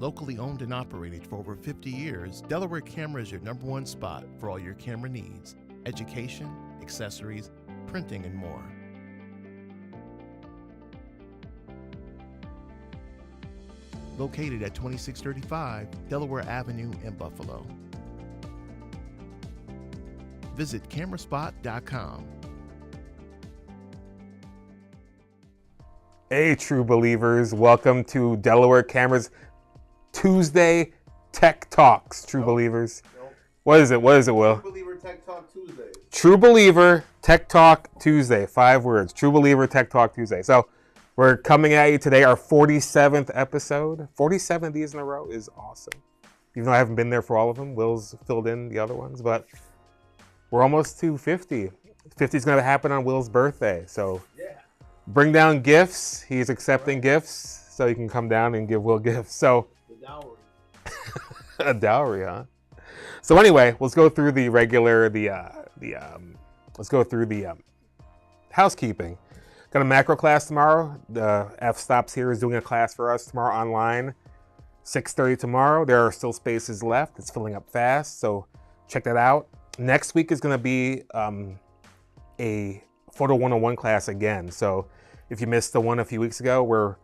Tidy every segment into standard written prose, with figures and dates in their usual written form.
Locally owned and operated for over 50 years, Delaware Camera is your #1 spot for all your camera needs, education, accessories, printing, and more. Located at 2635 Delaware Avenue in Buffalo. Visit cameraspot.com. Hey, true believers, welcome to Delaware Camera's Tuesday Tech Talks, true believers. Nope. What is it, Will? True Believer Tech Talk Tuesday. True Believer Tech Talk Tuesday, 5 words. True Believer Tech Talk Tuesday. So we're coming at you today, our 47th episode. 47 of these in a row is awesome. Even though I haven't been there for all of them, Will's filled in the other ones, but we're almost to 50. 50 is going to happen on Will's birthday, so Yeah. bring down gifts. He's accepting gifts, so you can come down and give Will gifts. So The dowry. a dowry, huh? So anyway, let's go through the regular, housekeeping. Got a macro class tomorrow. The F-Stops here is doing a class for us tomorrow online. 6:30 tomorrow. There are still spaces left. It's filling up fast, so check that out. Next week is going to be a Photo 101 class again. So if you missed the one a few weeks ago, we're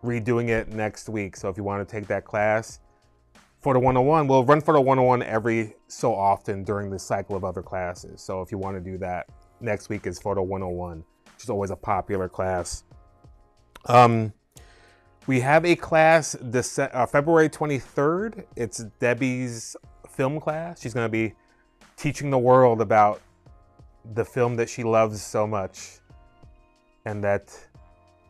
redoing it next week. So if you want to take that class, Photo 101, we'll run Photo 101 every so often during the cycle of other classes. So if you want to do that, next week is Photo 101, which is always a popular class. We have a class February 23rd. It's Debbie's film class. She's going to be teaching the world about the film that she loves so much and that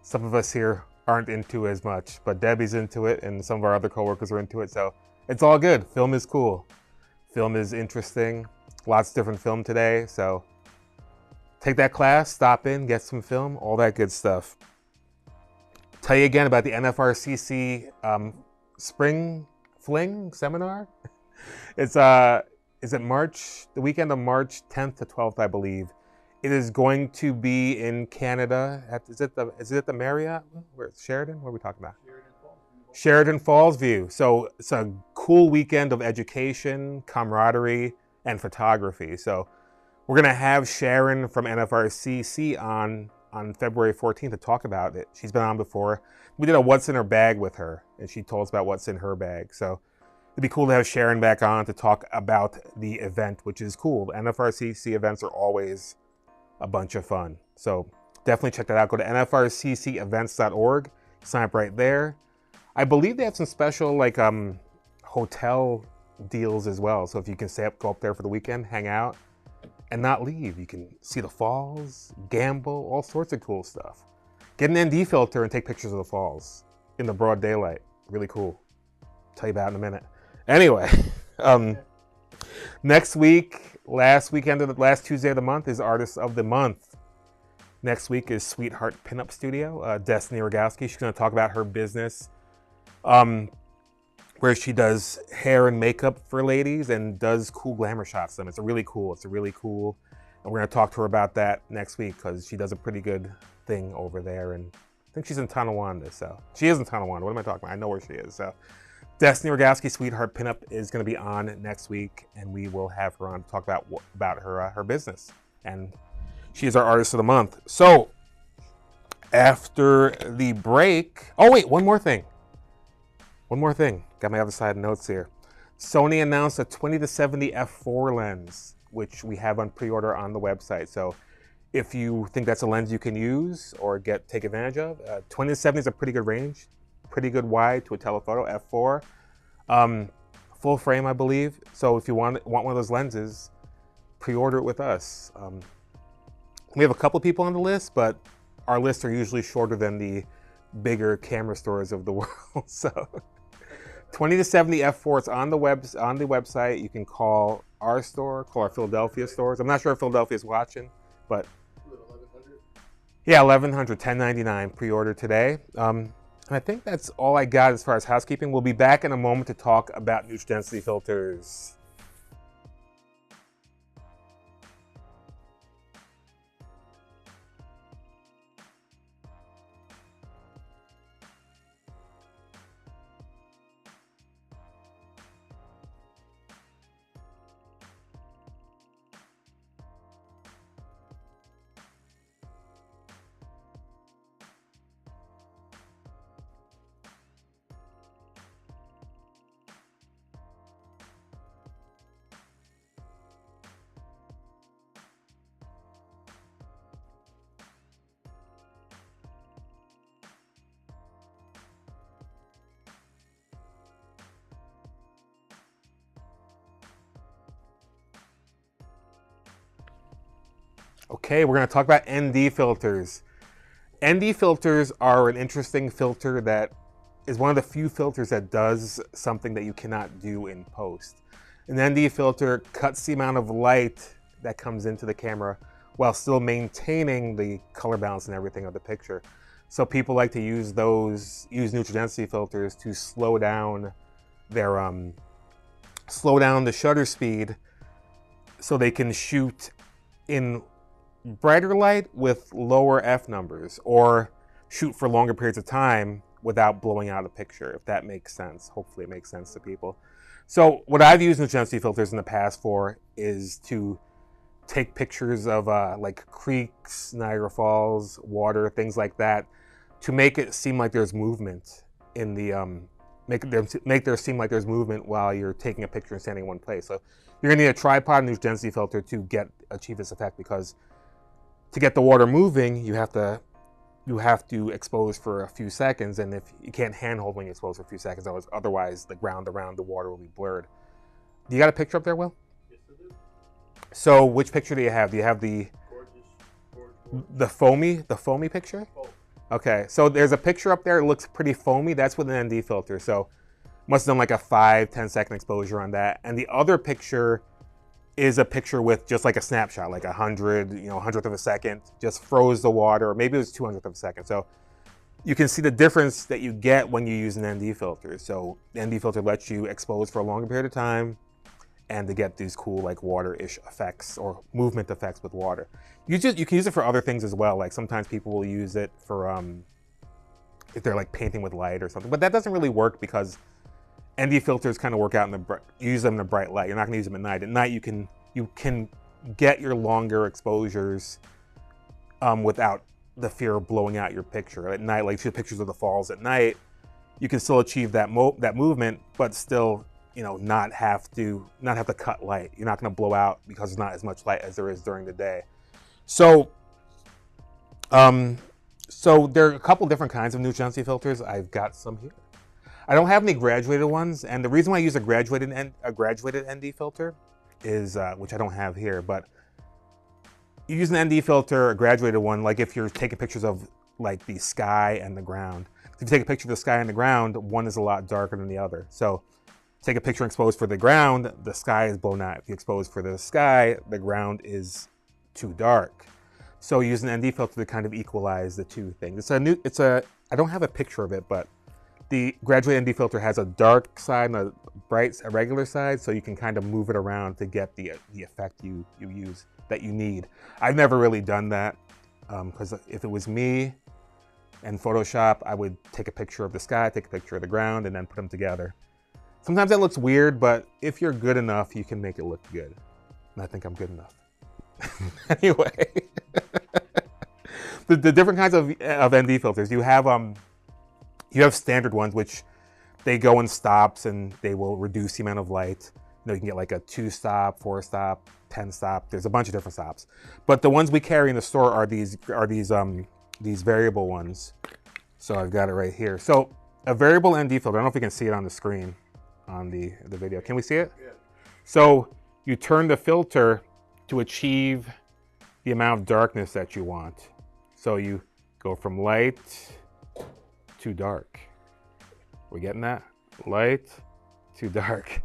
some of us here aren't into as much, but Debbie's into it and some of our other coworkers are into it, so it's all good. Film is cool. Film is interesting. Lots of different film today, so take that class, stop in, get some film, all that good stuff. Tell you again about the NFRCC Spring Fling Seminar. It's is it March, the weekend of March 10th to 12th, I believe. It is going to be in Canada. Is it the Marriott? Where, Sheridan? What are we talking about? Sheridan Falls View. So it's a cool weekend of education, camaraderie, and photography. So we're gonna have Sharon from NFRCC on February 14th to talk about it. She's been on before. We did a what's in her bag with her, and she told us about what's in her bag. So it'd be cool to have Sharon back on to talk about the event, which is cool. The NFRCC events are always a bunch of fun. So definitely check that out. Go to nfrccevents.org, sign up right there. I believe they have some special hotel deals as well. So if you can go up there for the weekend, hang out, and not leave. You can see the falls, gamble, all sorts of cool stuff. Get an ND filter and take pictures of the falls in the broad daylight. Really cool. Tell you about it in a minute. Anyway, next week, last Tuesday of the month is Artist of the Month. Next week is Sweetheart Pinup Studio, Destiny Rogowski. She's going to talk about her business, where she does hair and makeup for ladies and does cool glamour shots of them. It's really cool. And we're going to talk to her about that next week because she does a pretty good thing over there. And I think she's in Tonawanda. So she is in Tonawanda. What am I talking about? I know where she is. So Destiny Rogowski, Sweetheart Pinup, is going to be on next week, and we will have her on to talk about her business. And she is our Artist of the Month. So after the break, oh wait, one more thing. Got my other side notes here. Sony announced a 20-70 f4 lens, which we have on pre-order on the website. So if you think that's a lens you can use or take advantage of, 20-70 is a pretty good range. Pretty good wide to a telephoto, f4. Full frame, I believe. So if you want one of those lenses, pre-order it with us. We have a couple people on the list, but our lists are usually shorter than the bigger camera stores of the world. So 20-70 f4, it's on the website. You can call our store, call our Philadelphia stores. I'm not sure if Philadelphia is watching, but 1100? Yeah, 1100, $10.99 pre-order today. And I think that's all I got as far as housekeeping. We'll be back in a moment to talk about neutral density filters. Okay, we're going to talk about ND filters. ND filters are an interesting filter that is one of the few filters that does something that you cannot do in post. An ND filter cuts the amount of light that comes into the camera while still maintaining the color balance and everything of the picture. So people like to use neutral density filters to slow down the shutter speed so they can shoot in brighter light with lower f numbers, or shoot for longer periods of time without blowing out a picture, if that makes sense. Hopefully it makes sense to people. So what I've used neutral density filters in the past for is to take pictures of like creeks, Niagara Falls, water, things like that, to make it seem like there's movement in the make there seem like there's movement while you're taking a picture and standing in one place. So you're gonna need a tripod and neutral density filter to achieve this effect, because to get the water moving, you have to expose for a few seconds, and if you can't handhold when you expose for a few seconds, otherwise the ground around the water will be blurred. Do you got a picture up there, Will? Yes, I do. So which picture do you have? Do you have the foamy picture? Oh, Okay, so there's a picture up there. It looks pretty foamy. That's with an ND filter. So must have done like a 5-10 second exposure on that. And the other picture is a picture with just like a snapshot, like 100th of a second, just froze the water, or maybe it was 200th of a second. So you can see the difference that you get when you use an ND filter. So the ND filter lets you expose for a longer period of time and to get these cool like water-ish effects or movement effects with water. You can use it for other things as well. Like sometimes people will use it for if they're like painting with light or something, but that doesn't really work because ND filters kind of work out you use them in the bright light. You're not gonna use them at night. At night you can get your longer exposures without the fear of blowing out your picture. At night, like shoot pictures of the falls at night, you can still achieve that movement, but still, not have to cut light. You're not gonna blow out because there's not as much light as there is during the day. So there are a couple different kinds of neutral density filters. I've got some here. I don't have any graduated ones, and the reason why I use a graduated ND filter is, which I don't have here, but you use an ND filter, a graduated one, like if you're taking pictures of like the sky and the ground. If you take a picture of the sky and the ground, one is a lot darker than the other. So take a picture and expose for the ground, the sky is blown out. If you expose for the sky, the ground is too dark. So use an ND filter to kind of equalize the two things. I don't have a picture of it, but the graduated ND filter has a dark side and a regular side, so you can kind of move it around to get the effect you need. I've never really done that, because if it was me and Photoshop, I would take a picture of the sky, take a picture of the ground, and then put them together. Sometimes that looks weird, but if you're good enough, you can make it look good. And I think I'm good enough. Anyway, the different kinds of ND filters, you have standard ones, which they go in stops and they will reduce the amount of light. You can get like a 2-stop, 4-stop, 10-stop. There's a bunch of different stops. But the ones we carry in the store are these variable ones. So I've got it right here. So a variable ND filter, I don't know if you can see it on the screen on the video. Can we see it? yeah. So you turn the filter to achieve the amount of darkness that you want. So you go from light to dark. We getting that? Light to dark.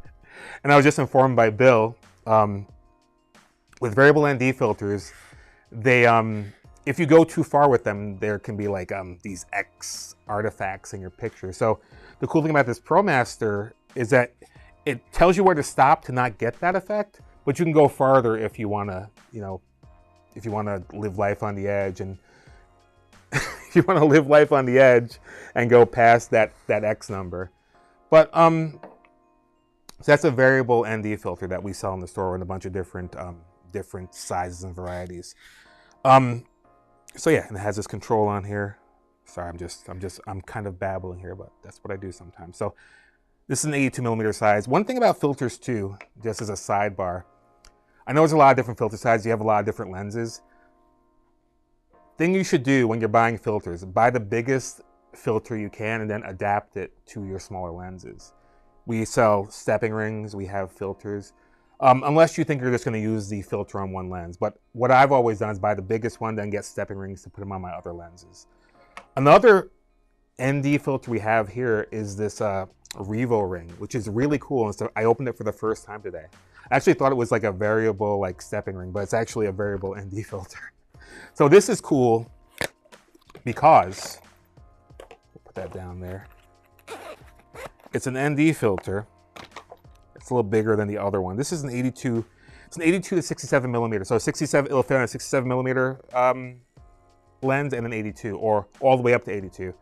And I was just informed by Bill, with variable ND filters, they if you go too far with them, there can be like these X artifacts in your picture. So the cool thing about this ProMaster is that it tells you where to stop to not get that effect, but you can go farther if you want to, if you want to live life on the edge, and if you want to live life on the edge and go past that X number. But so that's a variable ND filter that we sell in the store in a bunch of different sizes and varieties. So yeah, and it has this control on here. Sorry, I'm kind of babbling here, but that's what I do sometimes. So this is an 82mm size. One thing about filters too, just as a sidebar, I know there's a lot of different filter sizes. You have a lot of different lenses. Thing you should do when you're buying filters, buy the biggest filter you can and then adapt it to your smaller lenses. We sell stepping rings, we have filters. unless you think you're just going to use the filter on one lens. But what I've always done is buy the biggest one, then get stepping rings to put them on my other lenses. Another ND filter we have here is this Revo ring, which is really cool. And so I opened it for the first time today. I actually thought it was like a variable like stepping ring, but it's actually a variable ND filter. So this is cool because, we'll put that down there. It's an ND filter. It's a little bigger than the other one. This is an 82. It's an 82 to 67 millimeter. So 67, it'll fit on a 67 millimeter lens and an 82, or all the way up to 82.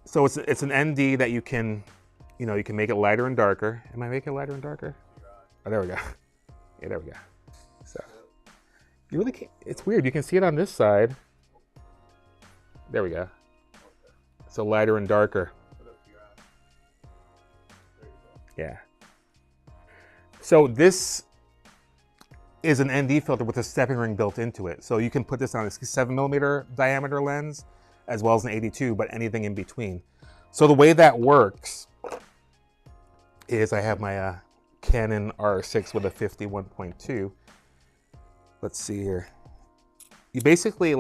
So it's an ND that you can make it lighter and darker. Am I making it lighter and darker? Oh, there we go. Yeah, there we go. So you really can't. It's weird. You can see it on this side. There we go. So lighter and darker. Yeah. So this is an ND filter with a stepping ring built into it. So you can put this on a 67 millimeter diameter lens as well as an 82, but anything in between. So the way that works is I have my Canon R6 with a 51.2. Let's see here. You basically,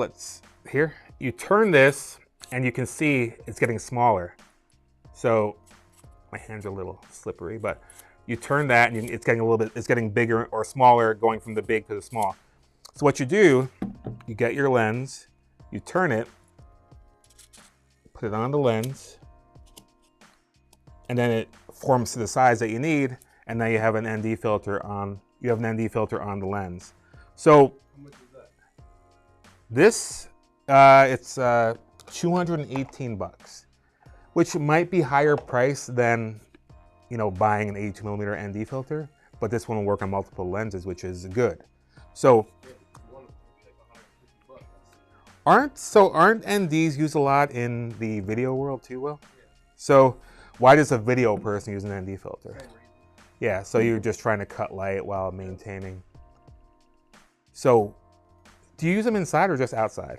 you turn this and you can see it's getting smaller. So my hands are a little slippery, but you turn that and it's getting bigger or smaller, going from the big to the small. So what you do, you get your lens, you turn it, put it on the lens, and then it forms to the size that you need, and now you have an ND filter on. You have an ND filter on the lens. So How much is that? this, it's 218 bucks, which might be higher price than buying an 82 millimeter ND filter, but this one will work on multiple lenses, which is good. So aren't NDs used a lot in the video world too, Will? Yeah. So why does a video person use an ND filter? Same reason. Yeah, so you're just trying to cut light while maintaining. So do you use them inside or just outside?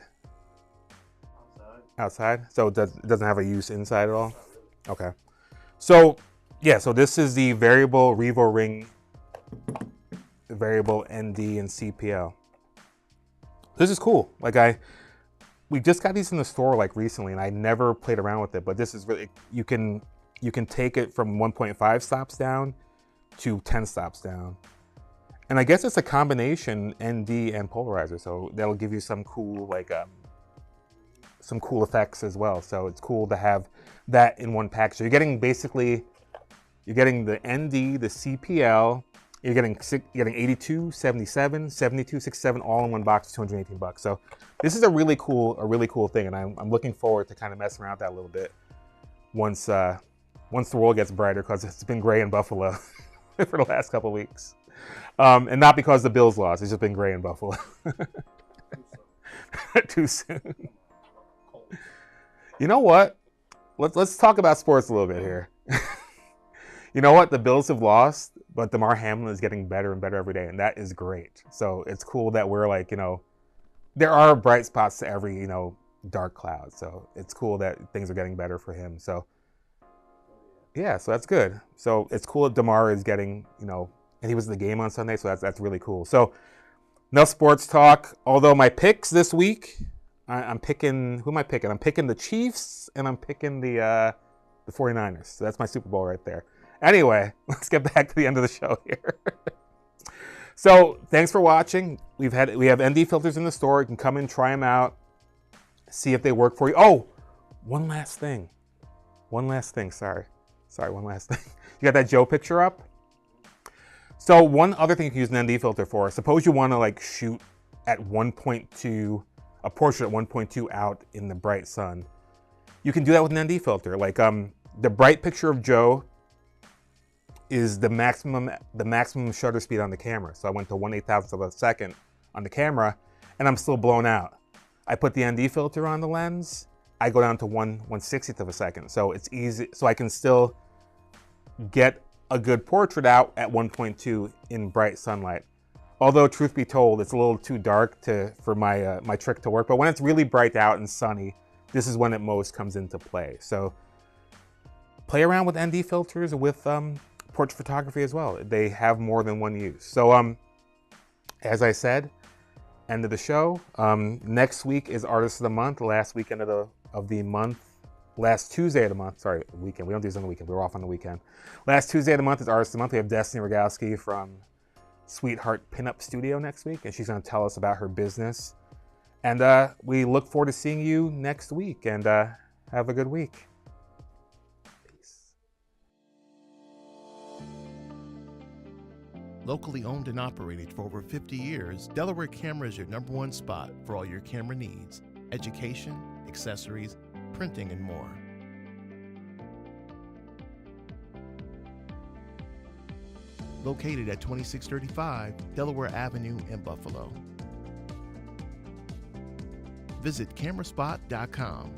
Outside? So it doesn't have a use inside at all? Okay. So yeah, so this is the variable Revo ring, variable ND and CPL. This is cool. We just got these in the store like recently, and I never played around with it, but this is really, you can take it from 1.5 stops down to 10 stops down. And I guess it's a combination ND and polarizer, so that'll give you some cool some cool effects as well. So it's cool to have that in one package. So you're getting the ND, the CPL, you're getting 82, 77, 72, 67 all in one box, 218 bucks. So this is a really cool thing, and I'm looking forward to kind of messing around with that a little bit once the world gets brighter, because it's been gray in Buffalo for the last couple of weeks. And not because the Bills lost, it's just been gray in Buffalo. Too soon. You know what? Let's talk about sports a little bit here. You know what? The Bills have lost, but Damar Hamlin is getting better and better every day, and that is great. So it's cool that we're there are bright spots to every, dark cloud. So it's cool that things are getting better for him. So yeah, so that's good. So it's cool that Damar is getting, and he was in the game on Sunday, so that's really cool. So enough sports talk. Although my picks this week, I'm picking, who am I picking? I'm picking the Chiefs, and I'm picking the 49ers. So that's my Super Bowl right there. Anyway, let's get back to the end of the show here. So thanks for watching. We have ND filters in the store. You can come in, try them out, see if they work for you. Oh, one last thing. Sorry, one last thing. You got that Joe picture up? So one other thing you can use an ND filter for, suppose you want to shoot at 1.2, a portrait at 1.2 out in the bright sun. You can do that with an ND filter. The bright picture of Joe is the maximum shutter speed on the camera. So I went to 1/8,000th of a second on the camera, and I'm still blown out. I put the ND filter on the lens, I go down to 1/60th of a second. So it's easy, so I can still get a good portrait out at 1.2 in bright sunlight. Although truth be told, it's a little too dark for my my trick to work. But when it's really bright out and sunny, this is when it most comes into play. So play around with ND filters with portrait photography as well. They have more than one use. So as I said, end of the show. Next week is Artist of the Month, last weekend of the month. Last Tuesday of the month, sorry, weekend. We don't do this on the weekend. We're off on the weekend. Last Tuesday of the month is Artist of the Month. We have Destiny Rogowski from Sweetheart Pinup Studio next week, and she's going to tell us about her business. And we look forward to seeing you next week, and have a good week. Peace. Locally owned and operated for over 50 years, Delaware Camera is your #1 spot for all your camera needs: education, accessories, printing, and more. Located at 2635 Delaware Avenue in Buffalo. Visit cameraspot.com.